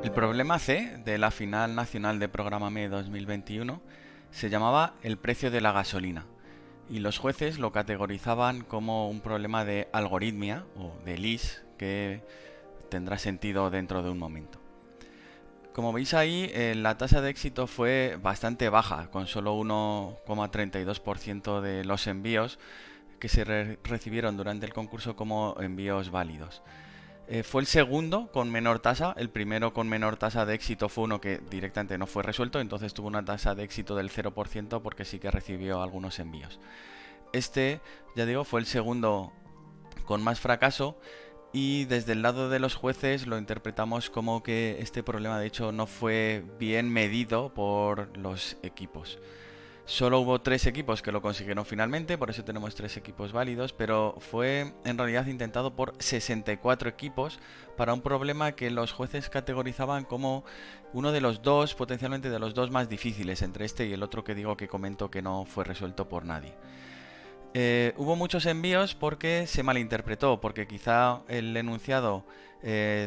El problema C de la final nacional de Prográmame 2021 se llamaba el precio de la gasolina y los jueces lo categorizaban como un problema de algoritmia o de LIS que tendrá sentido dentro de un momento. Como veis ahí, la tasa de éxito fue bastante baja, con solo 1,32% de los envíos que se recibieron durante el concurso como envíos válidos. Fue el segundo con menor tasa, el primero con menor tasa de éxito fue uno que directamente no fue resuelto, entonces tuvo una tasa de éxito del 0% porque sí que recibió algunos envíos. Este, ya digo, fue el segundo con más fracaso y desde el lado de los jueces lo interpretamos como que este problema de hecho no fue bien medido por los equipos. Solo hubo 3 equipos que lo consiguieron finalmente, por eso tenemos 3 equipos válidos, pero fue en realidad intentado por 64 equipos para un problema que los jueces categorizaban como uno de los dos, potencialmente de los dos más difíciles, entre este y el otro que digo que comento que no fue resuelto por nadie. Hubo muchos envíos porque se malinterpretó, porque quizá el enunciado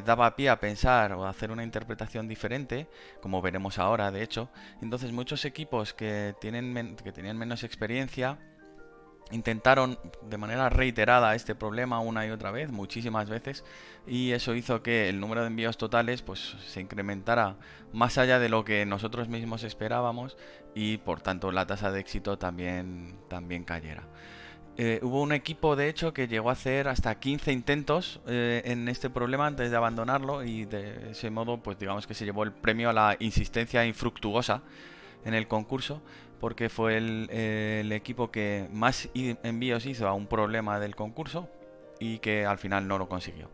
daba pie a pensar o a hacer una interpretación diferente, como veremos ahora, de hecho. Entonces muchos equipos que tenían menos experiencia intentaron de manera reiterada este problema una y otra vez, muchísimas veces, y eso hizo que el número de envíos totales pues se incrementara más allá de lo que nosotros mismos esperábamos y por tanto la tasa de éxito también cayera. Hubo un equipo, de hecho, que llegó a hacer hasta 15 intentos en este problema antes de abandonarlo y de ese modo, pues digamos que se llevó el premio a la insistencia infructuosa en el concurso, porque fue el equipo que más envíos hizo a un problema del concurso y que al final no lo consiguió.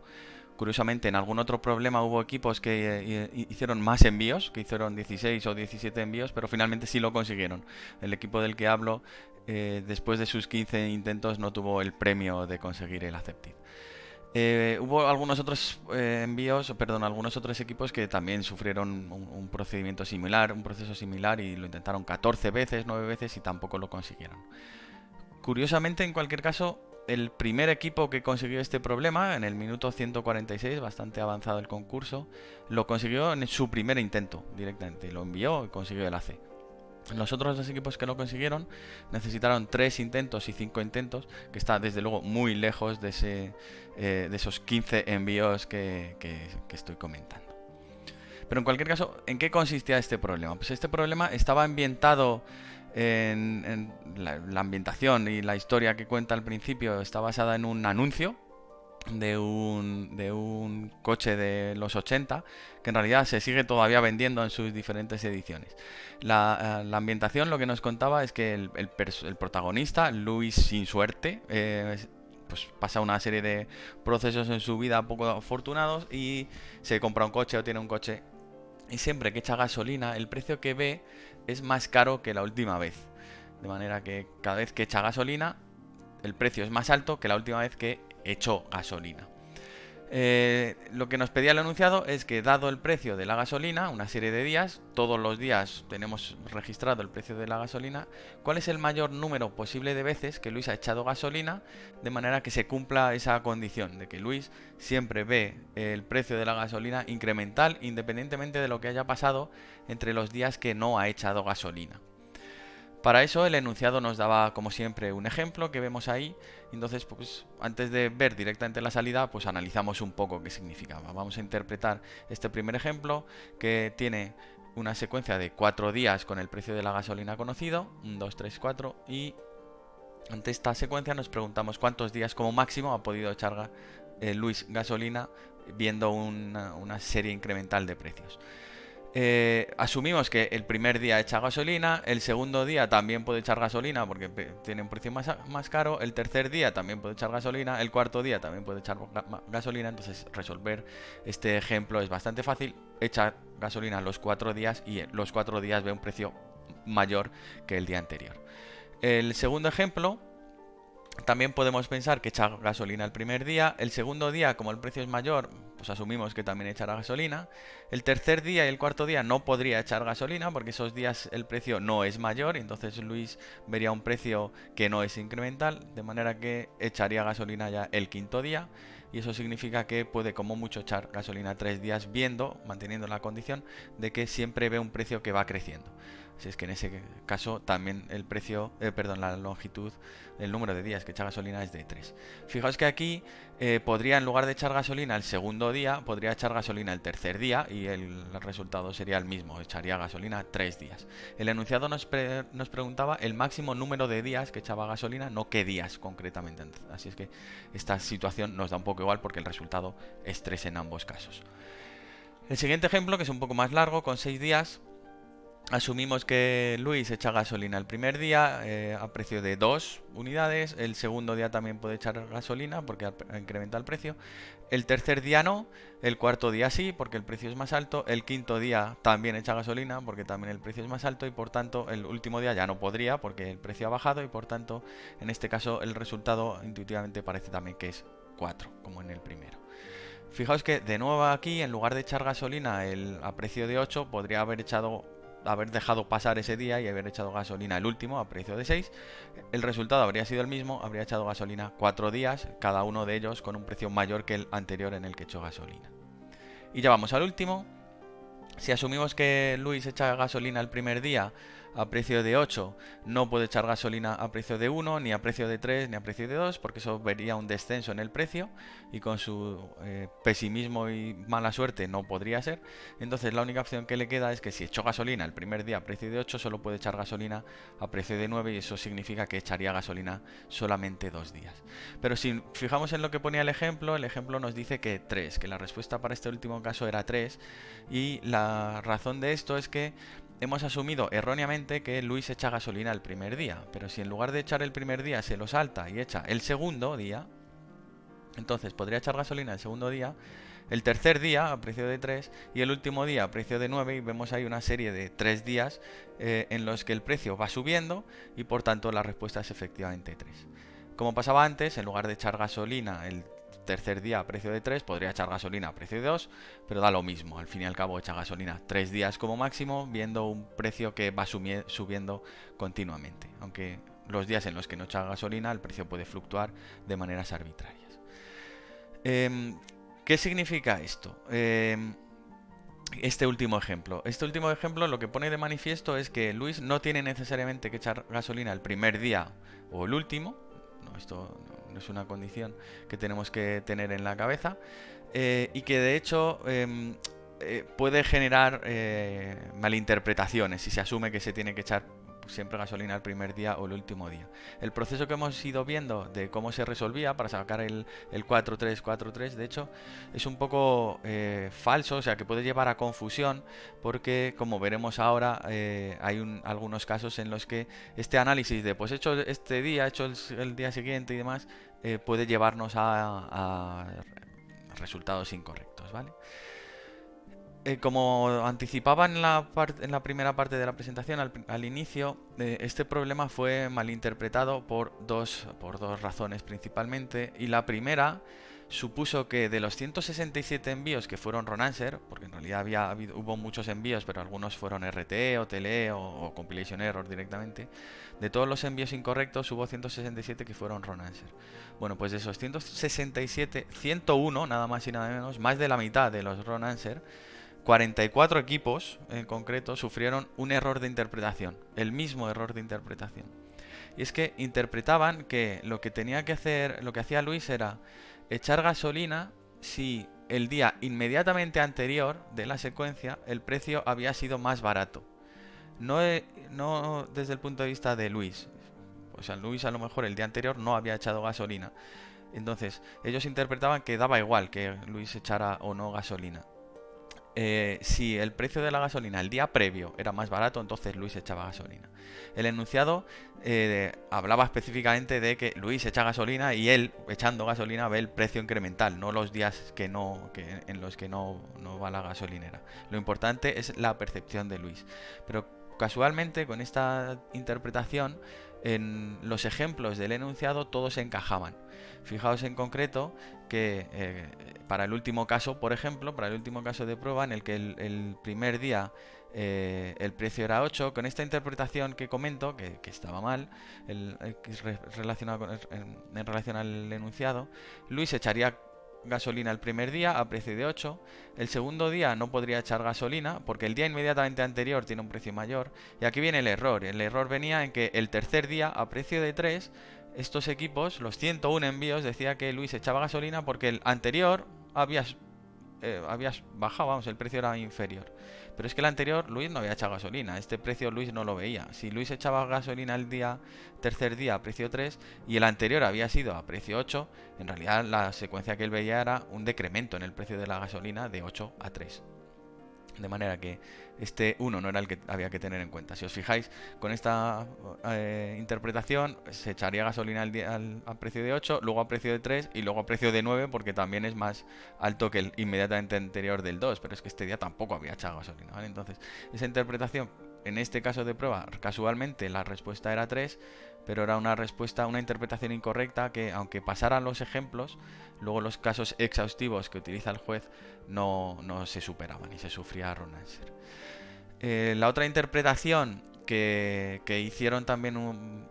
Curiosamente, en algún otro problema hubo equipos que hicieron más envíos, que hicieron 16 o 17 envíos, pero finalmente sí lo consiguieron. El equipo del que hablo, después de sus 15 intentos, no tuvo el premio de conseguir el Accepted. Hubo algunos otros algunos otros equipos que también sufrieron un procedimiento similar, un proceso similar y lo intentaron 14 veces, 9 veces y tampoco lo consiguieron. Curiosamente, en cualquier caso, el primer equipo que consiguió este problema, en el minuto 146, bastante avanzado el concurso, lo consiguió en su primer intento directamente. Lo envió y consiguió el AC. Los otros dos equipos que lo consiguieron necesitaron 3 intentos y 5 intentos, que está desde luego muy lejos de esos 15 envíos que estoy comentando. Pero en cualquier caso, ¿en qué consistía este problema? Pues este problema estaba ambientado en la ambientación y la historia que cuenta al principio está basada en un anuncio de un coche de los 80 que en realidad se sigue todavía vendiendo en sus diferentes ediciones. La ambientación lo que nos contaba es que el protagonista, Luis sin suerte, pues pasa una serie de procesos en su vida poco afortunados y se compra un coche o tiene un coche y siempre que echa gasolina el precio que ve es más caro que la última vez. De manera que cada vez que echa gasolina el precio es más alto que la última vez que echó gasolina. Lo que nos pedía el enunciado es que dado el precio de la gasolina, una serie de días, todos los días tenemos registrado el precio de la gasolina, ¿cuál es el mayor número posible de veces que Luis ha echado gasolina de manera que se cumpla esa condición de que Luis siempre ve el precio de la gasolina incremental independientemente de lo que haya pasado entre los días que no ha echado gasolina? Para eso el enunciado nos daba, como siempre, un ejemplo que vemos ahí. Entonces, pues, antes de ver directamente la salida, pues analizamos un poco qué significaba. Vamos a interpretar este primer ejemplo que tiene una secuencia de 4 días con el precio de la gasolina conocido, 1, 2, 3, 4, y ante esta secuencia nos preguntamos cuántos días como máximo ha podido echar Luis gasolina viendo una serie incremental de precios. Asumimos que el primer día echa gasolina, el segundo día también puede echar gasolina porque tiene un precio más caro, el tercer día también puede echar gasolina, el cuarto día también puede echar gasolina, entonces resolver este ejemplo es bastante fácil, echa gasolina los 4 días y los 4 días ve un precio mayor que el día anterior. El segundo ejemplo También podemos pensar que echa gasolina el primer día. El segundo día, como el precio es mayor, pues asumimos que también echará gasolina. El tercer día y el cuarto día no podría echar gasolina porque esos días el precio no es mayor y entonces Luis vería un precio que no es incremental, de manera que echaría gasolina ya el quinto día. Y eso significa que puede como mucho echar gasolina 3 días manteniendo la condición de que siempre ve un precio que va creciendo. Así es que en ese caso también el precio, perdón, la longitud, el número de días que echa gasolina es de 3. Fijaos que aquí podría, en lugar de echar gasolina el segundo día, podría echar gasolina el tercer día y el resultado sería el mismo, echaría gasolina 3 días. El enunciado nos preguntaba el máximo número de días que echaba gasolina, no qué días concretamente. Así es que esta situación nos da un poco igual porque el resultado es 3 en ambos casos. El siguiente ejemplo, que es un poco más largo, con 6 días, asumimos que Luis echa gasolina el primer día a precio de 2 unidades, el segundo día también puede echar gasolina porque incrementa el precio, el tercer día no, el cuarto día sí porque el precio es más alto, el quinto día también echa gasolina porque también el precio es más alto y por tanto el último día ya no podría porque el precio ha bajado y por tanto en este caso el resultado intuitivamente parece también que es 4 como en el primero. Fijaos que de nuevo aquí, en lugar de echar gasolina a precio de 8, podría haber dejado pasar ese día y haber echado gasolina el último a precio de 6. El resultado habría sido el mismo, habría echado gasolina 4 días, cada uno de ellos con un precio mayor que el anterior en el que echó gasolina. Y ya vamos al último. Si asumimos que Luis echa gasolina el primer día a precio de 8, no puede echar gasolina a precio de 1, ni a precio de 3, ni a precio de 2, porque eso vería un descenso en el precio y con su pesimismo y mala suerte no podría ser. Entonces la única opción que le queda es que si echó gasolina el primer día a precio de 8, solo puede echar gasolina a precio de 9 y eso significa que echaría gasolina solamente 2 días. Pero si fijamos en lo que ponía el ejemplo nos dice que 3, que la respuesta para este último caso era 3 y la razón de esto es que hemos asumido erróneamente que Luis echa gasolina el primer día, pero si en lugar de echar el primer día se lo salta y echa el segundo día, entonces podría echar gasolina el segundo día, el tercer día a precio de 3 y el último día a precio de 9 y vemos ahí una serie de 3 días en los que el precio va subiendo y por tanto la respuesta es efectivamente 3. Como pasaba antes, en lugar de echar gasolina el tercer día a precio de 3, podría echar gasolina a precio de 2, pero da lo mismo. Al fin y al cabo echa gasolina 3 días como máximo, viendo un precio que va subiendo continuamente. Aunque los días en los que no echa gasolina el precio puede fluctuar de maneras arbitrarias. ¿Qué significa esto? Este último ejemplo. Este último ejemplo lo que pone de manifiesto es que Luis no tiene necesariamente que echar gasolina el primer día o el último. No, esto no es una condición que tenemos que tener en la cabeza. Y que de hecho puede generar malinterpretaciones si se asume que se tiene que echar siempre gasolina el primer día o el último día. El proceso que hemos ido viendo de cómo se resolvía para sacar el 4-3-4-3, de hecho, es un poco falso, o sea que puede llevar a confusión, porque como veremos ahora, hay algunos casos en los que este análisis de pues hecho este día, hecho el día siguiente y demás, puede llevarnos a resultados incorrectos, ¿vale? Como anticipaba en la primera parte de la presentación, al inicio, este problema fue malinterpretado por dos razones principalmente. Y la primera supuso que de los 167 envíos que fueron run answer, porque en realidad hubo muchos envíos, pero algunos fueron RTE o TLE o compilation error directamente, de todos los envíos incorrectos hubo 167 que fueron run answer. Bueno, pues de esos 167, 101, nada más y nada menos, más de la mitad de los run answer, 44 equipos en concreto sufrieron un error de interpretación, el mismo error de interpretación. Y es que interpretaban que lo que tenía que hacer, lo que hacía Luis era echar gasolina si el día inmediatamente anterior de la secuencia el precio había sido más barato. No desde el punto de vista de Luis. O sea, Luis a lo mejor el día anterior no había echado gasolina. Entonces, ellos interpretaban que daba igual que Luis echara o no gasolina. Si el precio de la gasolina el día previo era más barato, entonces Luis echaba gasolina. El enunciado hablaba específicamente de que Luis echa gasolina y él, echando gasolina, ve el precio incremental, no los días en los que no va la gasolinera. Lo importante es la percepción de Luis. Pero casualmente, con esta interpretación, en los ejemplos del enunciado todos encajaban. Fijaos en concreto que para el último caso, por ejemplo, para el último caso de prueba en el que el primer día el precio era 8, con esta interpretación que comento, que estaba mal, relacionado en relación al enunciado, Luis echaría gasolina el primer día a precio de 8, el segundo día no podría echar gasolina porque el día inmediatamente anterior tiene un precio mayor, y aquí viene el error venía en que el tercer día a precio de 3, estos equipos, los 101 envíos, decía que Luis echaba gasolina porque el anterior había bajado, vamos, el precio era inferior. Pero es que el anterior Luis no había echado gasolina, este precio Luis no lo veía. Si Luis echaba gasolina el tercer día a precio 3 y el anterior había sido a precio 8, en realidad la secuencia que él veía era un decremento en el precio de la gasolina de 8 a 3. De manera que este 1 no era el que había que tener en cuenta. Si os fijáis, con esta interpretación se echaría gasolina al precio de 8, luego a precio de 3 y luego a precio de 9, porque también es más alto que el inmediatamente anterior del 2, pero es que este día tampoco había echado gasolina, ¿vale? Entonces, esa interpretación, en este caso de prueba, casualmente la respuesta era 3, pero era una interpretación incorrecta que, aunque pasaran los ejemplos, luego los casos exhaustivos que utiliza el juez no se superaban y se sufría wrong answer. La otra interpretación que hicieron también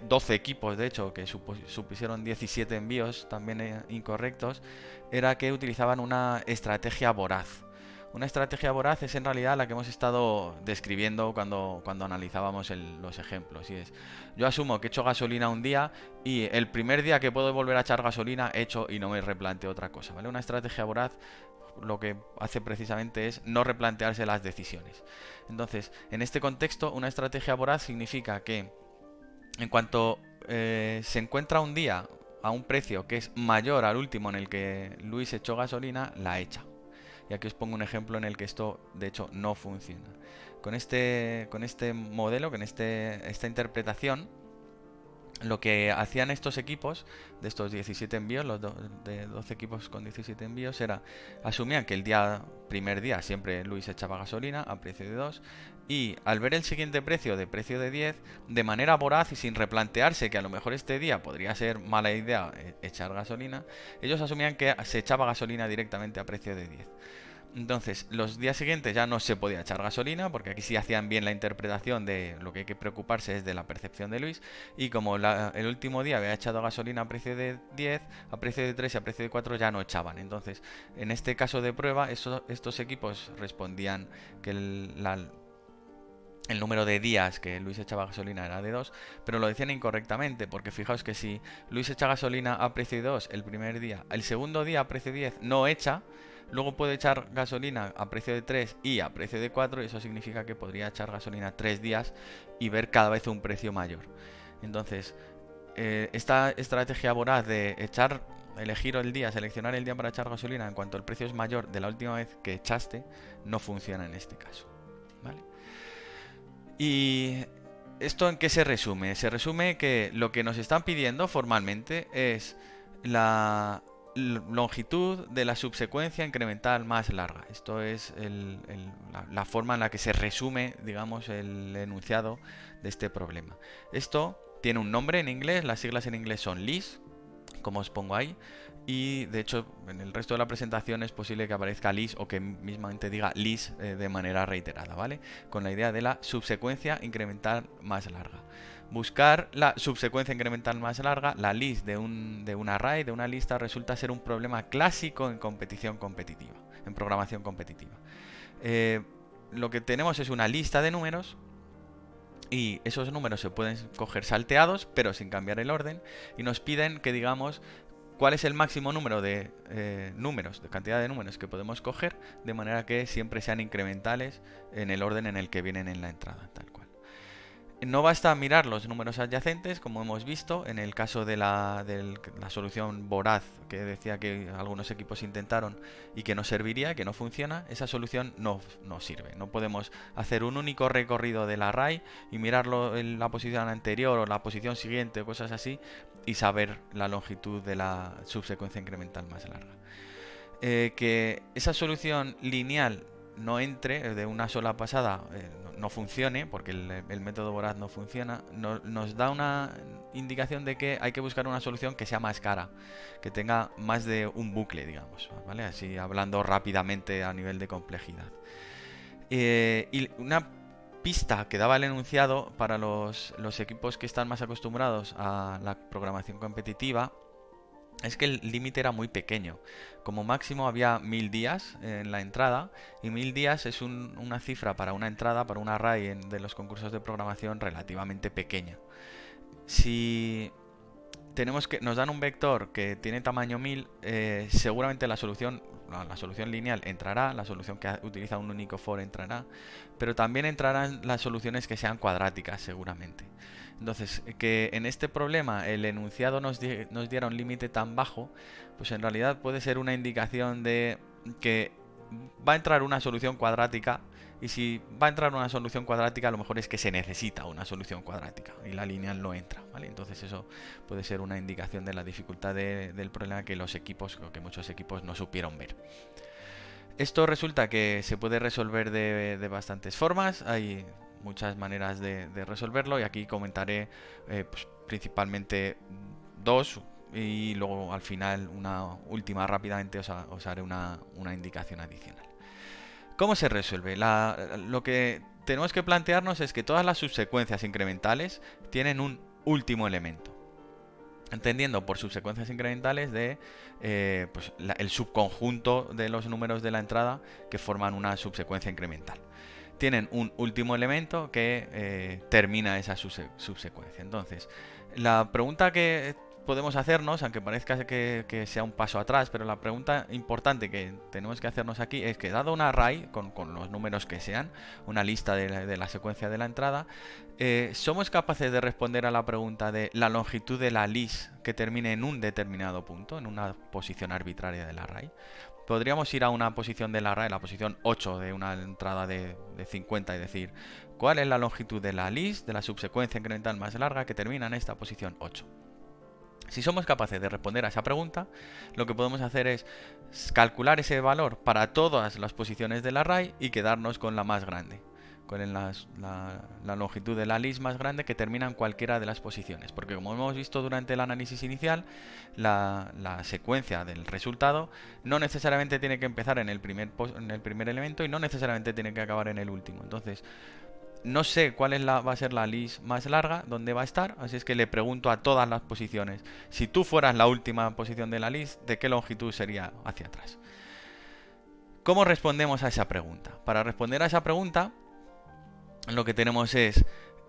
12 equipos, de hecho, que supusieron 17 envíos también incorrectos, era que utilizaban una estrategia voraz. Una estrategia voraz es en realidad la que hemos estado describiendo cuando analizábamos los ejemplos. Y es, yo asumo que echo gasolina un día y el primer día que puedo volver a echar gasolina echo y no me replanteo otra cosa, ¿vale? Una estrategia voraz lo que hace precisamente es no replantearse las decisiones. Entonces, en este contexto, una estrategia voraz significa que en cuanto se encuentra un día a un precio que es mayor al último en el que Luis echó gasolina, la echa. Y aquí os pongo un ejemplo en el que esto de hecho no funciona. Con este modelo, con esta interpretación, lo que hacían estos equipos, de estos 17 envíos, de 12 equipos con 17 envíos, era, asumían que el primer día siempre Luis echaba gasolina a precio de 2, y al ver el siguiente precio de 10, de manera voraz y sin replantearse que a lo mejor este día podría ser mala idea echar gasolina, ellos asumían que se echaba gasolina directamente a precio de 10. Entonces, los días siguientes ya no se podía echar gasolina, porque aquí sí hacían bien la interpretación de lo que hay que preocuparse es de la percepción de Luis, y como el último día había echado gasolina a precio de 10, a precio de 3 y a precio de 4 ya no echaban. Entonces, en este caso de prueba, estos equipos respondían que el número de días que Luis echaba gasolina era de 2, pero lo decían incorrectamente, porque fijaos que si Luis echa gasolina a precio de 2 el primer día, el segundo día a precio de 10 no echa, luego puede echar gasolina a precio de 3 y a precio de 4, y eso significa que podría echar gasolina 3 días y ver cada vez un precio mayor. Entonces, esta estrategia voraz de elegir el día, seleccionar el día para echar gasolina en cuanto el precio es mayor de la última vez que echaste, no funciona en este caso, ¿vale? ¿Y esto en qué se resume? Se resume que lo que nos están pidiendo formalmente es la longitud de la subsecuencia incremental más larga. Esto es la forma en la que se resume, digamos, el enunciado de este problema. Esto tiene un nombre en inglés, las siglas en inglés son LIS, como os pongo ahí, y de hecho en el resto de la presentación es posible que aparezca LIS o que mismamente diga LIS de manera reiterada, ¿vale? Con la idea de la subsecuencia incremental más larga. Buscar la subsecuencia incremental más larga, la list de un array, de una lista, resulta ser un problema clásico en competición competitiva, en programación competitiva. Lo que tenemos es una lista de números y esos números se pueden coger salteados, pero sin cambiar el orden, y nos piden que digamos cuál es el máximo número de cantidad de números que podemos coger, de manera que siempre sean incrementales en el orden en el que vienen en la entrada, tal cual. No basta mirar los números adyacentes, como hemos visto en el caso de la solución voraz que decía que algunos equipos intentaron y que no serviría, que no funciona. Esa solución no sirve. No podemos hacer un único recorrido del array y mirarlo en la posición anterior o la posición siguiente o cosas así y saber la longitud de la subsecuencia incremental más larga. Que esa solución lineal no entre de una sola pasada, no funcione, porque el método voraz no funciona, nos da una indicación de que hay que buscar una solución que sea más cara, que tenga más de un bucle, digamos, ¿vale? Así hablando rápidamente a nivel de complejidad. Y una pista que daba el enunciado para los equipos que están más acostumbrados a la programación competitiva es que el límite era muy pequeño. Como máximo había 1000 días en la entrada, y 1000 días es una cifra para una entrada, para un array de los concursos de programación relativamente pequeña. Si nos dan un vector que tiene tamaño 1000, seguramente la solución lineal entrará, la solución que utiliza un único for entrará, pero también entrarán las soluciones que sean cuadráticas seguramente. Entonces, que en este problema el enunciado nos diera un límite tan bajo, pues en realidad puede ser una indicación de que va a entrar una solución cuadrática, y si va a entrar una solución cuadrática, a lo mejor es que se necesita una solución cuadrática y la lineal no entra, ¿vale? Entonces eso puede ser una indicación de la dificultad del problema que muchos equipos no supieron ver. Esto resulta que se puede resolver de bastantes formas. Hay muchas maneras de resolverlo, y aquí comentaré pues, principalmente dos, y luego al final una última rápidamente os haré una indicación adicional. ¿Cómo se resuelve? Lo que tenemos que plantearnos es que todas las subsecuencias incrementales tienen un último elemento. Entendiendo por subsecuencias incrementales pues el subconjunto de los números de la entrada que forman una subsecuencia incremental. Tienen un último elemento que termina esa subsecuencia. Entonces, la pregunta que podemos hacernos, aunque parezca que sea un paso atrás, pero la pregunta importante que tenemos que hacernos aquí es que, dado un array con los números que sean, una lista de la secuencia de la entrada, ¿somos capaces de responder a la pregunta de la longitud de la list que termine en un determinado punto, en una posición arbitraria del array? Podríamos ir a una posición del array, la posición 8 de una entrada de 50, y decir, ¿cuál es la longitud de la list, de la subsecuencia incremental más larga que termina en esta posición 8? Si somos capaces de responder a esa pregunta, lo que podemos hacer es calcular ese valor para todas las posiciones del array y quedarnos con la más grande, con la longitud de la list más grande que termina en cualquiera de las posiciones. Porque, como hemos visto durante el análisis inicial, la secuencia del resultado no necesariamente tiene que empezar en el primer elemento, y no necesariamente tiene que acabar en el último. Entonces, no sé cuál va a ser la list más larga, dónde va a estar, así es que le pregunto a todas las posiciones: si tú fueras la última posición de la list, ¿de qué longitud sería hacia atrás? ¿Cómo respondemos a esa pregunta? Para responder a esa pregunta, lo que tenemos es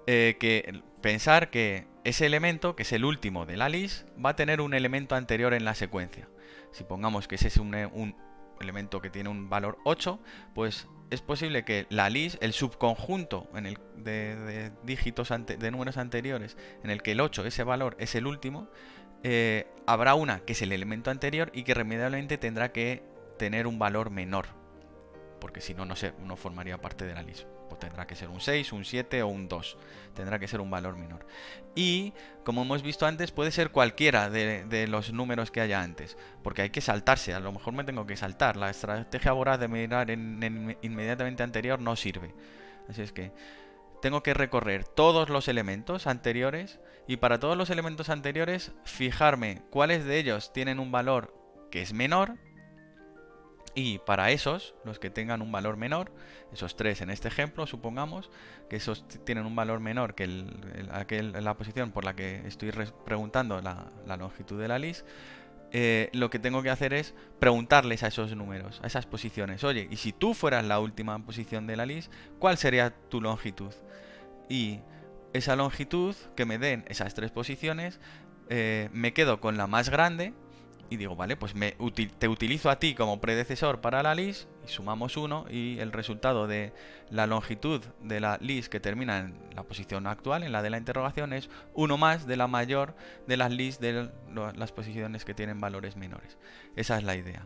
que pensar que ese elemento, que es el último de la list, va a tener un elemento anterior en la secuencia. Si pongamos que ese es un elemento que tiene un valor 8, pues es posible que la list, el subconjunto de dígitos de números anteriores, en el que el 8, ese valor, es el último, habrá una que es el elemento anterior y que irremediablemente tendrá que tener un valor menor, porque si no, no formaría parte de la list. Pues tendrá que ser un 6, un 7 o un 2. Tendrá que ser un valor menor. Y, como hemos visto antes, puede ser cualquiera de los números que haya antes, porque hay que saltarse. A lo mejor me tengo que saltar. La estrategia voraz de mirar en inmediatamente anterior no sirve. Así es que tengo que recorrer todos los elementos anteriores, y para todos los elementos anteriores fijarme cuáles de ellos tienen un valor que es menor. Y para esos, los que tengan un valor menor, esos 3 en este ejemplo, supongamos que esos tienen un valor menor que la posición por la que estoy preguntando la longitud de la list, lo que tengo que hacer es preguntarles a esos números, a esas posiciones: oye, y si tú fueras la última posición de la list, ¿cuál sería tu longitud? Y esa longitud que me den esas 3 posiciones, me quedo con la más grande, y digo, vale, pues te utilizo a ti como predecesor para la list, y sumamos 1, y el resultado de la longitud de la list que termina en la posición actual, en la de la interrogación, es 1 más de la mayor de las lists de las posiciones que tienen valores menores. Esa es la idea.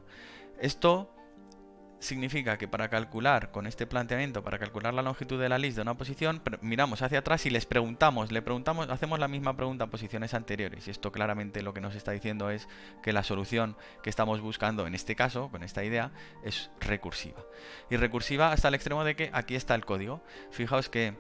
Esto significa que para calcular, con este planteamiento, para calcular la longitud de la list de una posición, miramos hacia atrás y le preguntamos, hacemos la misma pregunta a posiciones anteriores. Y esto claramente lo que nos está diciendo es que la solución que estamos buscando en este caso, con esta idea, es recursiva. Y recursiva hasta el extremo de que aquí está el código. Fijaos que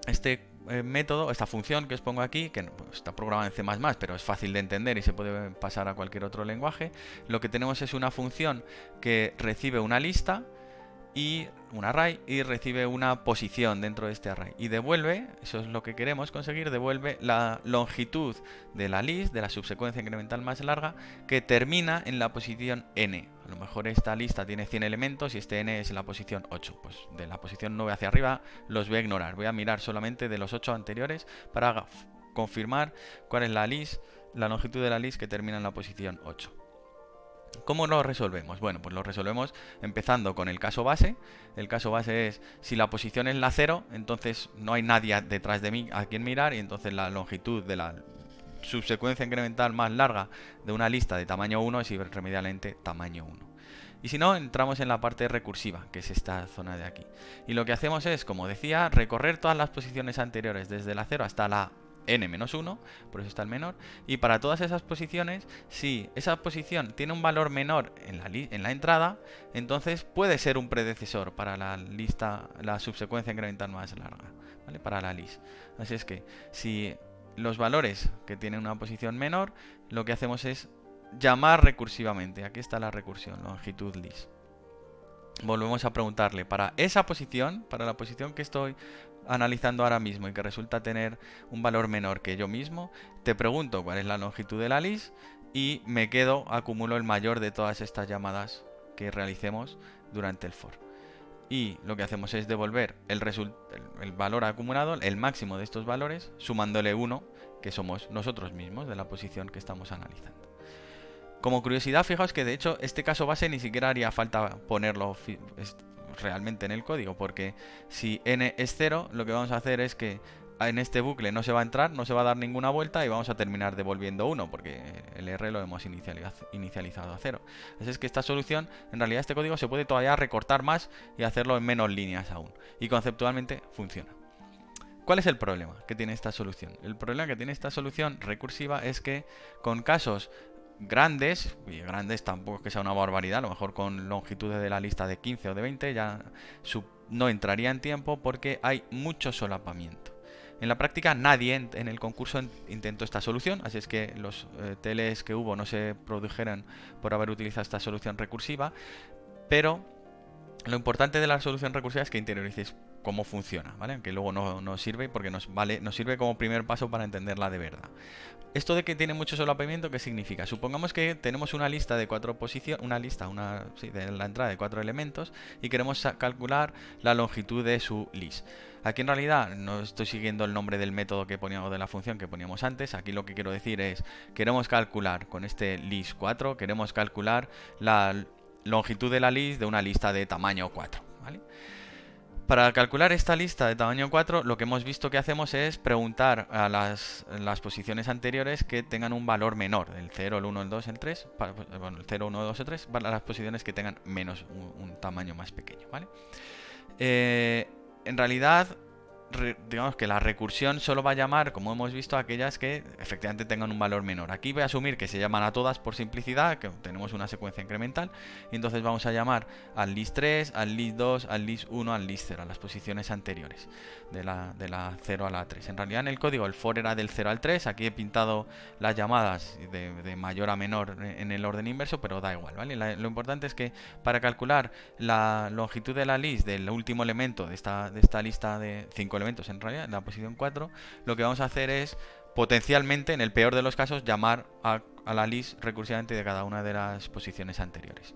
este método, esta función que os pongo aquí, que está programada en C++, pero es fácil de entender y se puede pasar a cualquier otro lenguaje, lo que tenemos es una función que recibe una lista y un array y recibe una posición dentro de este array y devuelve, eso es lo que queremos conseguir, devuelve la longitud de la list, de la subsecuencia incremental más larga, que termina en la posición n. A lo mejor esta lista tiene 100 elementos y este n es la posición 8. Pues de la posición 9 hacia arriba los voy a ignorar, voy a mirar solamente de los 8 anteriores para confirmar cuál es la list, la longitud de la list que termina en la posición 8. ¿Cómo lo resolvemos? Bueno, pues lo resolvemos empezando con el caso base. El caso base es, si la posición es la 0, entonces no hay nadie detrás de mí a quien mirar y entonces la longitud de la subsecuencia incremental más larga de una lista de tamaño 1 es irremediablemente tamaño 1. Y si no, entramos en la parte recursiva, que es esta zona de aquí. Y lo que hacemos es, como decía, recorrer todas las posiciones anteriores desde la 0 hasta la n-1, por eso está el menor, y para todas esas posiciones, si esa posición tiene un valor menor en la entrada, entonces puede ser un predecesor para la lista, la subsecuencia incremental más larga, ¿vale? Para la list. Así es que si los valores que tienen una posición menor, lo que hacemos es llamar recursivamente. Aquí está la recursión, longitud list. Volvemos a preguntarle para esa posición, para la posición que estoy analizando ahora mismo y que resulta tener un valor menor que yo mismo, te pregunto cuál es la longitud de la list y me acumulo el mayor de todas estas llamadas que realicemos durante el for. Y lo que hacemos es devolver el valor acumulado, el máximo de estos valores, sumándole 1, que somos nosotros mismos de la posición que estamos analizando. Como curiosidad, fijaos que de hecho este caso base ni siquiera haría falta ponerlo realmente en el código, porque si n es 0, lo que vamos a hacer es que en este bucle no se va a entrar, no se va a dar ninguna vuelta y vamos a terminar devolviendo 1, porque el R lo hemos inicializado a 0. Así es que esta solución, en realidad este código se puede todavía recortar más y hacerlo en menos líneas aún. Y conceptualmente funciona. ¿Cuál es el problema que tiene esta solución? El problema que tiene esta solución recursiva es que con casos grandes, y grandes tampoco es que sea una barbaridad, a lo mejor con longitudes de la lista de 15 o de 20 ya no entraría en tiempo porque hay mucho solapamiento. En la práctica nadie en el concurso intentó esta solución, así es que los TLs que hubo no se produjeron por haber utilizado esta solución recursiva, pero lo importante de la solución recursiva es que interioricéis cómo funciona, ¿vale? Aunque luego no nos sirve porque nos sirve como primer paso para entenderla de verdad. Esto de que tiene mucho solapamiento, ¿qué significa? Supongamos que tenemos una lista de 4 posiciones, de la entrada de 4 elementos y queremos calcular la longitud de su list. Aquí en realidad no estoy siguiendo el nombre del método que poníamos, de la función que poníamos antes. Aquí lo que quiero decir es, queremos calcular con este list 4, queremos calcular la longitud de la list de una lista de tamaño 4, ¿vale? Para calcular esta lista de tamaño 4, lo que hemos visto que hacemos es preguntar a las posiciones anteriores que tengan un valor menor, el 0, el 1, el 2, el 3, bueno, el 0, 1, 2 o 3, para las posiciones que tengan menos, un tamaño más pequeño, ¿vale? En realidad, digamos que la recursión solo va a llamar, como hemos visto, a aquellas que efectivamente tengan un valor menor. Aquí voy a asumir que se llaman a todas por simplicidad, que tenemos una secuencia incremental, y entonces vamos a llamar al list 3, al list 2, al list 1, al list 0, a las posiciones anteriores, de la 0 a la 3. En realidad en el código el for era del 0 al 3, aquí he pintado las llamadas de mayor a menor en el orden inverso, pero da igual, ¿vale? Lo importante es que para calcular la longitud de la list del último elemento de esta lista de 5 elementos, en realidad, en la posición 4, lo que vamos a hacer es potencialmente, en el peor de los casos, llamar a la list recursivamente de cada una de las posiciones anteriores.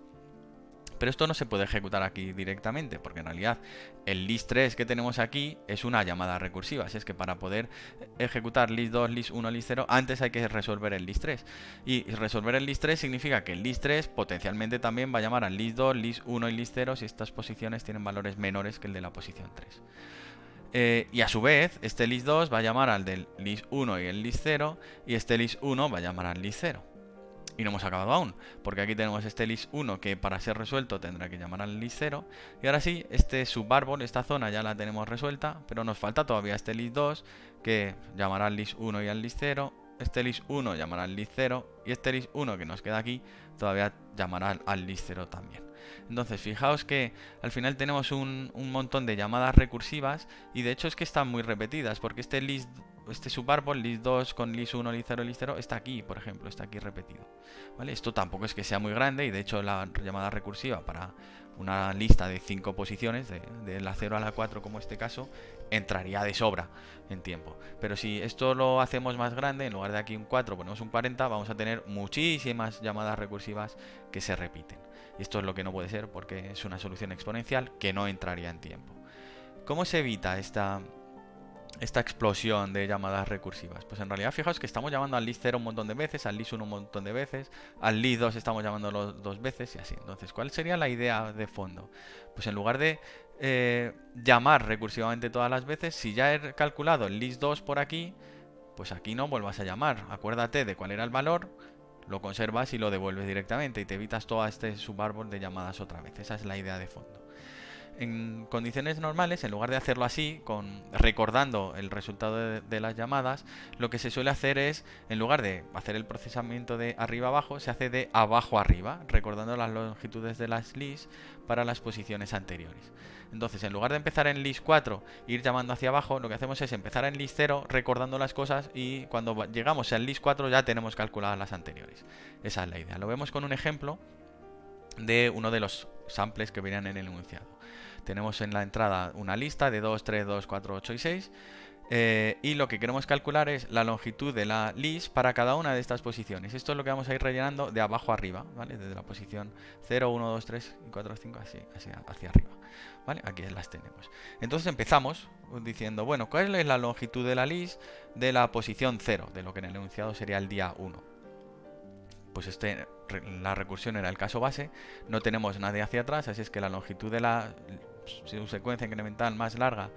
Pero esto no se puede ejecutar aquí directamente, porque en realidad el list 3 que tenemos aquí es una llamada recursiva. Así es que para poder ejecutar list 2, list 1, list 0, antes hay que resolver el list 3. Y resolver el list 3 significa que el list 3 potencialmente también va a llamar al list 2, list 1 y list 0 si estas posiciones tienen valores menores que el de la posición 3. Y a su vez, este list 2 va a llamar al del list 1 y el list 0, y este list 1 va a llamar al list 0. Y no hemos acabado aún, porque aquí tenemos este list 1 que para ser resuelto tendrá que llamar al list 0. Y ahora sí, este subárbol, esta zona ya la tenemos resuelta, pero nos falta todavía este list 2 que llamará al list 1 y al list 0. Este list 1 llamará al list 0 y este list 1 que nos queda aquí todavía llamará al list 0 también. Entonces fijaos que al final tenemos un montón de llamadas recursivas y de hecho es que están muy repetidas porque este subárbol, list 2 con list 1, list 0, list 0, está aquí, por ejemplo, está aquí repetido. ¿Vale? Esto tampoco es que sea muy grande y de hecho la llamada recursiva para una lista de 5 posiciones, de la 0 a la 4 como este caso, entraría de sobra en tiempo. Pero si esto lo hacemos más grande, en lugar de aquí un 4 ponemos un 40, vamos a tener muchísimas llamadas recursivas que se repiten. Y esto es lo que no puede ser porque es una solución exponencial que no entraría en tiempo. ¿Cómo se evita esta explosión de llamadas recursivas? Pues en realidad fijaos que estamos llamando al list 0 un montón de veces, al list 1 un montón de veces, al list 2 estamos llamándolo 2 veces y así. Entonces, ¿cuál sería la idea de fondo? Pues en lugar de llamar recursivamente todas las veces, si ya he calculado el list 2 por aquí, pues aquí no vuelvas a llamar. Acuérdate de cuál era el valor, lo conservas y lo devuelves directamente y te evitas todo este subárbol de llamadas otra vez. Esa es la idea de fondo. En condiciones normales, en lugar de hacerlo así, recordando el resultado de las llamadas, lo que se suele hacer es, en lugar de hacer el procesamiento de arriba abajo, se hace de abajo arriba, recordando las longitudes de las lists para las posiciones anteriores. Entonces, en lugar de empezar en list 4 e ir llamando hacia abajo, lo que hacemos es empezar en list 0 recordando las cosas y cuando llegamos al list 4 ya tenemos calculadas las anteriores. Esa es la idea. Lo vemos con un ejemplo de uno de los samples que venían en el enunciado. Tenemos en la entrada una lista de 2, 3, 2, 4, 8 y 6 y lo que queremos calcular es la longitud de la list para cada una de estas posiciones. Esto es lo que vamos a ir rellenando de abajo arriba, ¿vale? Desde la posición 0, 1, 2, 3 y 4, 5, así hacia arriba, ¿vale? Aquí las tenemos. Entonces empezamos diciendo, bueno, ¿cuál es la longitud de la list de la posición 0? De lo que en el enunciado sería el día 1. Pues la recursión era el caso base, no tenemos nadie hacia atrás, así es que la longitud de la secuencia incremental más larga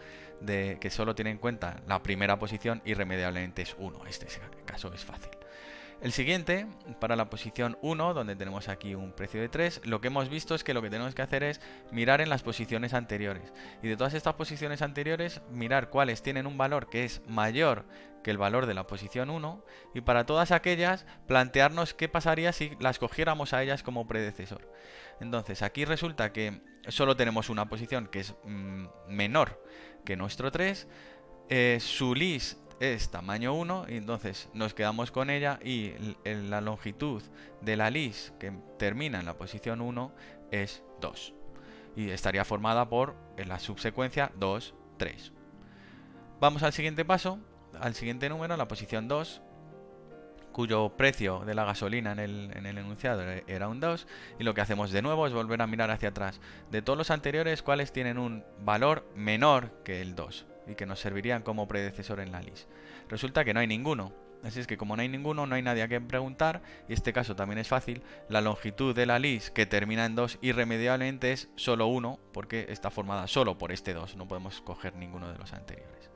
que solo tiene en cuenta la primera posición irremediablemente es 1. Este caso es fácil. El siguiente, para la posición 1, donde tenemos aquí un precio de 3, lo que hemos visto es que lo que tenemos que hacer es mirar en las posiciones anteriores. Y de todas estas posiciones anteriores, mirar cuáles tienen un valor que es mayor que el valor de la posición 1. Y para todas aquellas, plantearnos qué pasaría si las cogiéramos a ellas como predecesor. Entonces, aquí resulta que solo tenemos una posición que es menor que nuestro 3. Su list es tamaño 1 y entonces nos quedamos con ella y la longitud de la list que termina en la posición 1 es 2 y estaría formada por la subsecuencia 2, 3. Vamos al siguiente paso, al siguiente número, la posición 2, cuyo precio de la gasolina en el enunciado era un 2, y lo que hacemos de nuevo es volver a mirar hacia atrás. De todos los anteriores, ¿cuáles tienen un valor menor que el 2? Y que nos servirían como predecesor en la list. Resulta que no hay ninguno. Así es que como no hay ninguno, no hay nadie a quien preguntar, y este caso también es fácil. La longitud de la list que termina en 2 irremediablemente es solo 1, porque está formada solo por este 2, no podemos coger ninguno de los anteriores.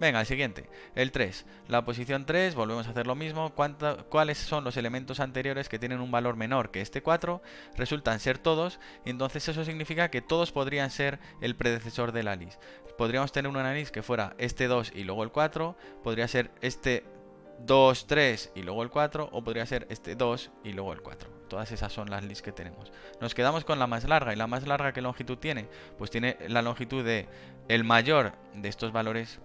Venga, el siguiente, el 3. La posición 3, volvemos a hacer lo mismo. ¿Cuáles son los elementos anteriores que tienen un valor menor que este 4? Resultan ser todos, y entonces eso significa que todos podrían ser el predecesor de la list. Podríamos tener una list que fuera este 2 y luego el 4, podría ser este 2, 3 y luego el 4, o podría ser este 2 y luego el 4. Todas esas son las lists que tenemos. Nos quedamos con la más larga, y la más larga, ¿qué longitud tiene? Pues tiene la longitud de el mayor de estos valores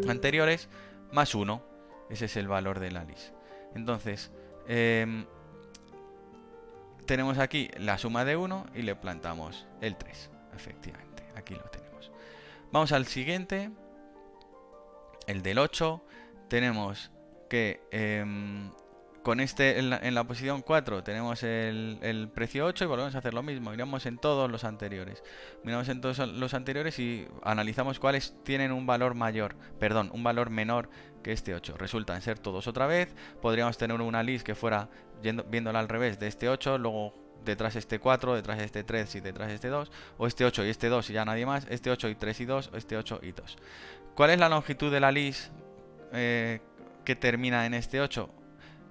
anteriores más 1. Ese es el valor de la list. Entonces tenemos aquí la suma de 1 y le plantamos el 3. Efectivamente, aquí lo tenemos. Vamos al siguiente, el del 8. Tenemos que con en la posición 4 tenemos el precio 8 y volvemos a hacer lo mismo. Miramos en todos los anteriores. Miramos en todos los anteriores y analizamos cuáles tienen un valor un valor menor que este 8. Resultan ser todos otra vez. Podríamos tener una list que fuera viéndola al revés de este 8, luego detrás este 4, detrás este 3 y detrás este 2, o este 8 y este 2 y ya nadie más, este 8 y 3 y 2, o este 8 y 2. ¿Cuál es la longitud de la list que termina en este 8?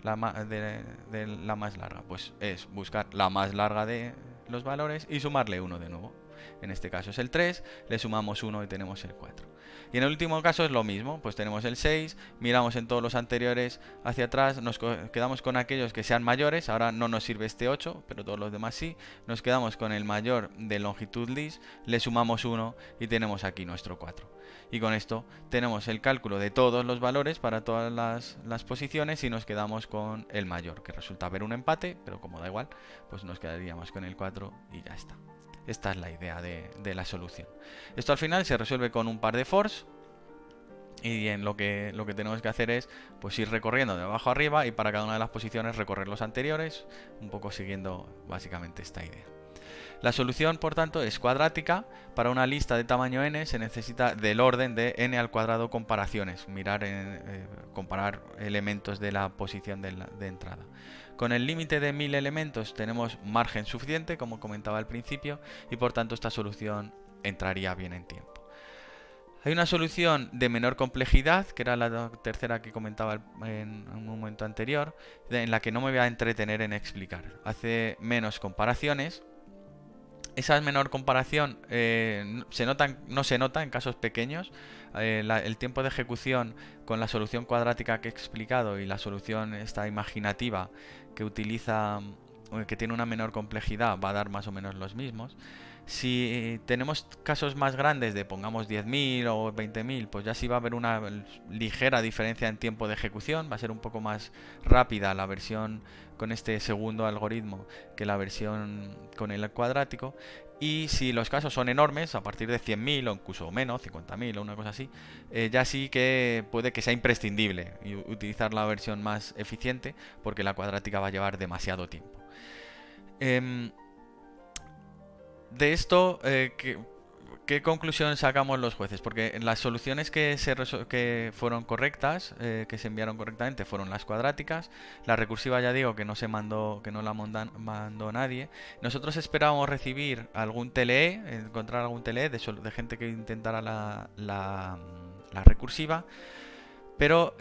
de la más larga? Pues es buscar la más larga de los valores y sumarle uno de nuevo. En este caso es el 3, le sumamos 1 y tenemos el 4. Y en el último caso es lo mismo, pues tenemos el 6, miramos en todos los anteriores hacia atrás, nos quedamos con aquellos que sean mayores, ahora no nos sirve este 8, pero todos los demás sí, nos quedamos con el mayor de longitud lis, le sumamos 1 y tenemos aquí nuestro 4. Y con esto tenemos el cálculo de todos los valores para todas las posiciones y nos quedamos con el mayor, que resulta haber un empate, pero como da igual, pues nos quedaríamos con el 4 y ya está. Esta es la idea de la solución. Esto al final se resuelve con un par de fors y en lo que tenemos que hacer es pues ir recorriendo de abajo a arriba y para cada una de las posiciones recorrer los anteriores, un poco siguiendo básicamente esta idea. La solución, por tanto, es cuadrática. Para una lista de tamaño n se necesita del orden de n al cuadrado comparaciones, comparar elementos de la posición de entrada. Con el límite de 1000 elementos tenemos margen suficiente, como comentaba al principio, y por tanto esta solución entraría bien en tiempo. Hay una solución de menor complejidad, que era la tercera que comentaba en un momento anterior, en la que no me voy a entretener en explicar. Hace menos comparaciones. Esa menor comparación no se nota en casos pequeños. El tiempo de ejecución con la solución cuadrática que he explicado y la solución esta imaginativa que que tiene una menor complejidad, va a dar más o menos los mismos. Si tenemos casos más grandes de pongamos 10.000 o 20.000, pues ya sí va a haber una ligera diferencia en tiempo de ejecución, va a ser un poco más rápida la versión con este segundo algoritmo que la versión con el cuadrático. Y si los casos son enormes, a partir de 100.000 o incluso menos, 50.000 o una cosa así, ya sí que puede que sea imprescindible utilizar la versión más eficiente porque la cuadrática va a llevar demasiado tiempo. De esto, ¿qué conclusión sacamos los jueces? Porque las soluciones que fueron correctas, que se enviaron correctamente, fueron las cuadráticas. La recursiva ya digo que no la mandó nadie. Nosotros esperábamos recibir algún TLE, encontrar algún TLE de gente que intentara la recursiva. Pero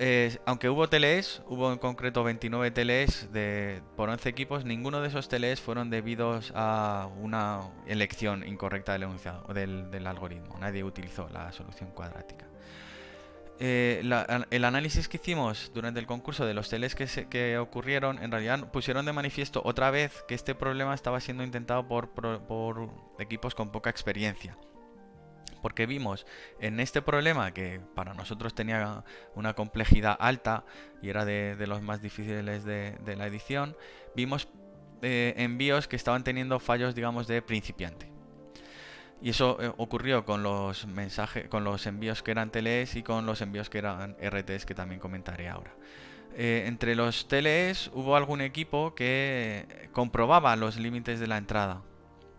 aunque hubo TLEs, hubo en concreto 29 TLEs por 11 equipos, ninguno de esos TLEs fueron debidos a una elección incorrecta del enunciado del algoritmo. Nadie utilizó la solución cuadrática. El análisis que hicimos durante el concurso de los TLEs que ocurrieron, en realidad pusieron de manifiesto otra vez que este problema estaba siendo intentado por equipos con poca experiencia. Porque vimos en este problema, que para nosotros tenía una complejidad alta y era de los más difíciles de la edición, vimos envíos que estaban teniendo fallos, digamos, de principiante. Y eso ocurrió con los envíos que eran TLEs y con los envíos que eran RTs, que también comentaré ahora. Entre los TLEs hubo algún equipo que comprobaba los límites de la entrada.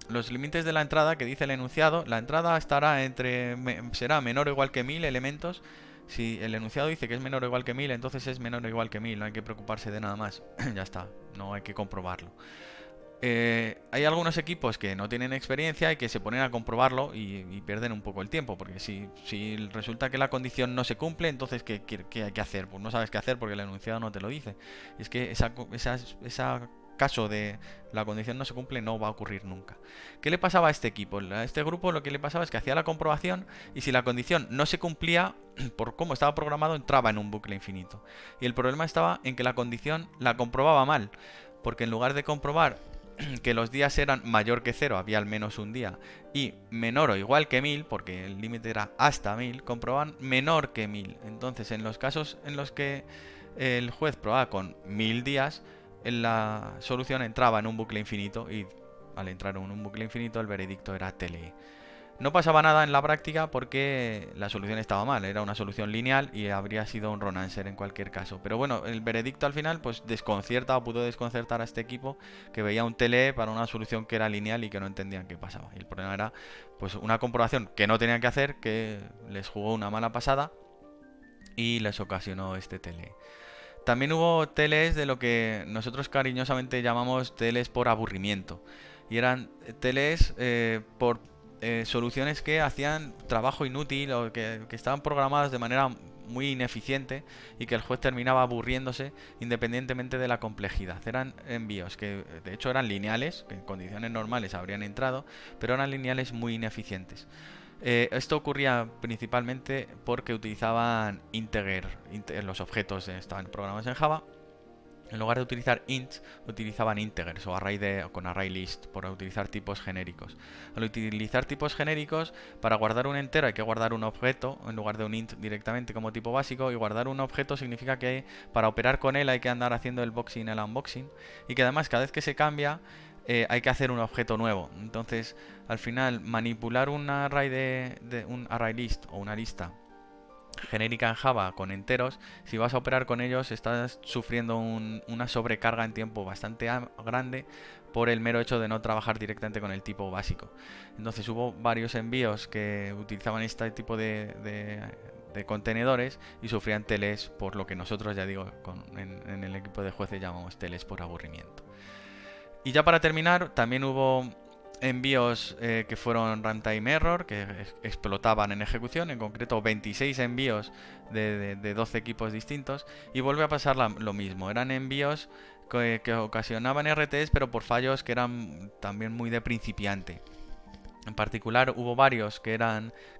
Los límites de la entrada que dice el enunciado, la entrada será menor o igual que 1000 elementos. Si el enunciado dice que es menor o igual que 1000, entonces es menor o igual que 1000, no hay que preocuparse de nada más. Ya está, no hay que comprobarlo. Hay algunos equipos que no tienen experiencia y que se ponen a comprobarlo y pierden un poco el tiempo, porque si resulta que la condición no se cumple, entonces ¿qué hay que hacer? Pues no sabes qué hacer porque el enunciado no te lo dice. Y es que esa caso de la condición no se cumple no va a ocurrir nunca. ¿Qué le pasaba a este equipo? A este grupo lo que le pasaba es que hacía la comprobación y si la condición no se cumplía, por cómo estaba programado, entraba en un bucle infinito. Y el problema estaba en que la condición la comprobaba mal, porque en lugar de comprobar que los días eran mayor que 0, había al menos un día, y menor o igual que 1000, porque el límite era hasta 1000, comprobaban menor que 1000. Entonces, en los casos en los que el juez probaba con 1000 días, la solución entraba en un bucle infinito y al entrar en un bucle infinito el veredicto era TLE. No pasaba nada en la práctica porque la solución estaba mal, era una solución lineal y habría sido un wrong answer en cualquier caso. Pero bueno, el veredicto al final pues pudo desconcertar a este equipo que veía un TLE para una solución que era lineal y que no entendían qué pasaba. Y el problema era pues una comprobación que no tenían que hacer, que les jugó una mala pasada y les ocasionó este TLE. También hubo TLEs de lo que nosotros cariñosamente llamamos TLEs por aburrimiento. Y eran TLEs por soluciones que hacían trabajo inútil o que estaban programadas de manera muy ineficiente y que el juez terminaba aburriéndose independientemente de la complejidad. Eran envíos que de hecho eran lineales, que en condiciones normales habrían entrado, pero eran lineales muy ineficientes. Esto ocurría principalmente porque utilizaban integer, los objetos estaban programados en Java. En lugar de utilizar ints, utilizaban integers o con ArrayList para utilizar tipos genéricos. Al utilizar tipos genéricos, para guardar un entero hay que guardar un objeto en lugar de un int directamente como tipo básico, y guardar un objeto significa que para operar con él hay que andar haciendo el boxing, el unboxing, y que además cada vez que se cambia hay que hacer un objeto nuevo. Entonces, al final, manipular un un ArrayList o una lista genérica en Java con enteros, si vas a operar con ellos estás sufriendo una sobrecarga en tiempo bastante grande por el mero hecho de no trabajar directamente con el tipo básico. Entonces hubo varios envíos que utilizaban este tipo de contenedores y sufrían teles, por lo que nosotros, ya digo, en el equipo de jueces llamamos teles por aburrimiento. Y ya para terminar, también hubo envíos que fueron runtime error, que explotaban en ejecución, en concreto 26 envíos de 12 equipos distintos, y vuelve a pasar lo mismo. Eran envíos que ocasionaban RTS, pero por fallos que eran también muy de principiante. En particular hubo varios que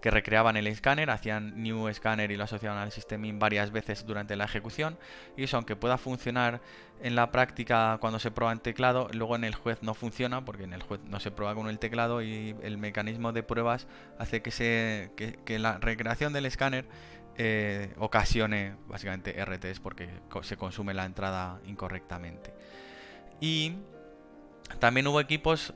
recreaban el escáner, hacían new scanner y lo asociaban al system-in varias veces durante la ejecución, y eso, aunque pueda funcionar en la práctica cuando se prueba en teclado, luego en el juez no funciona porque en el juez no se prueba con el teclado y el mecanismo de pruebas hace que la recreación del escáner ocasione básicamente RTs porque se consume la entrada incorrectamente. Y también hubo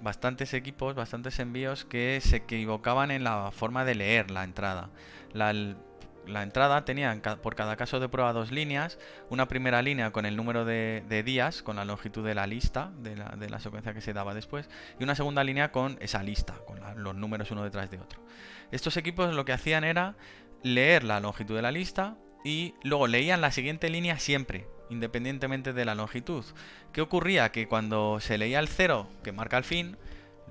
bastantes envíos que se equivocaban en la forma de leer la entrada. La entrada tenía por cada caso de prueba 2 líneas, una primera línea con el número de días, con la longitud de la lista, de la secuencia que se daba después, y una segunda línea con esa lista, con los números uno detrás de otro. Estos equipos lo que hacían era leer la longitud de la lista y luego leían la siguiente línea siempre, independientemente de la longitud. ¿Qué ocurría? Que cuando se leía el 0 que marca el fin,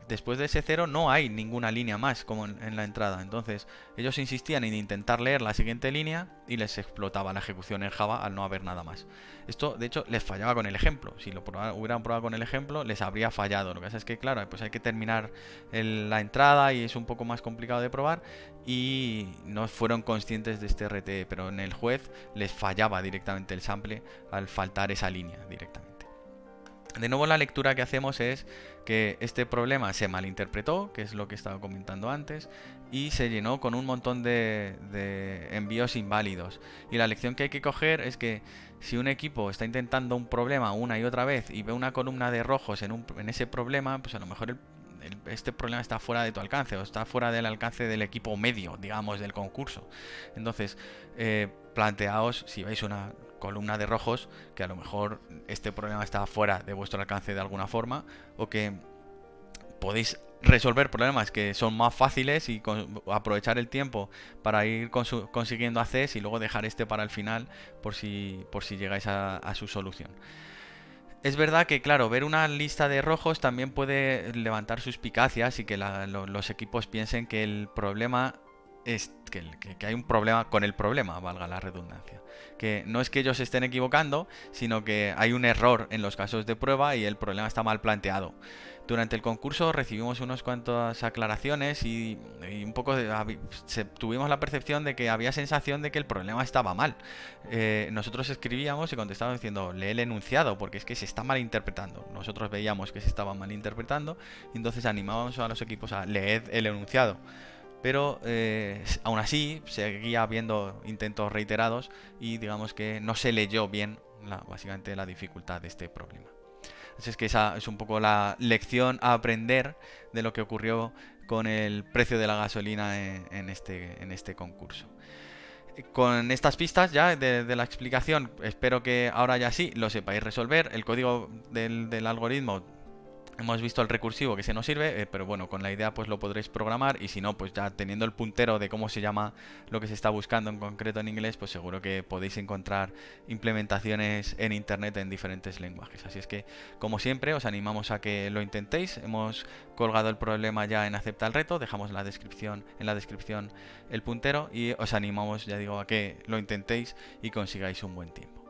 después de ese 0 no hay ninguna línea más como en la entrada. Entonces ellos insistían en intentar leer la siguiente línea y les explotaba la ejecución en Java al no haber nada más. Esto de hecho les fallaba con el ejemplo. Si hubieran probado con el ejemplo les habría fallado. Lo que pasa es que claro, pues hay que terminar la entrada y es un poco más complicado de probar, y no fueron conscientes de este RTE, pero en el juez les fallaba directamente el sample al faltar esa línea directamente. De nuevo, la lectura que hacemos es que este problema se malinterpretó, que es lo que estaba comentando antes, y se llenó con un montón de envíos inválidos. Y la lección que hay que coger es que si un equipo está intentando un problema una y otra vez y ve una columna de rojos en ese problema, pues a lo mejor este problema está fuera de tu alcance o está fuera del alcance del equipo medio, digamos, del concurso. Entonces, planteaos, si veis una columna de rojos, que a lo mejor este problema está fuera de vuestro alcance de alguna forma, o que podéis resolver problemas que son más fáciles y aprovechar el tiempo para ir consiguiendo ACs y luego dejar este para el final por si llegáis a su solución. Es verdad que, claro, ver una lista de rojos también puede levantar suspicacias y que los equipos piensen que el problema es que hay un problema con el problema, valga la redundancia. Que no es que ellos se estén equivocando, sino que hay un error en los casos de prueba y el problema está mal planteado. Durante el concurso recibimos unas cuantas aclaraciones y un poco tuvimos la percepción de que había sensación de que el problema estaba mal. Nosotros escribíamos y contestábamos diciendo lee el enunciado porque es que se está malinterpretando. Nosotros veíamos que se estaba malinterpretando y entonces animábamos a los equipos a leer el enunciado. Pero aún así seguía habiendo intentos reiterados y digamos que no se leyó bien básicamente la dificultad de este problema. Así es que esa es un poco la lección a aprender de lo que ocurrió con el precio de la gasolina en este concurso. Con estas pistas ya de la explicación, espero que ahora ya sí lo sepáis resolver. El código del algoritmo Hemos visto el recursivo que se nos sirve, pero bueno, con la idea pues lo podréis programar, y si no, pues ya teniendo el puntero de cómo se llama lo que se está buscando en concreto en inglés, pues seguro que podéis encontrar implementaciones en internet en diferentes lenguajes. Así es que, como siempre, os animamos a que lo intentéis. Hemos colgado el problema ya en Acepta el reto, dejamos en la descripción el puntero, y os animamos, ya digo, a que lo intentéis y consigáis un buen tiempo.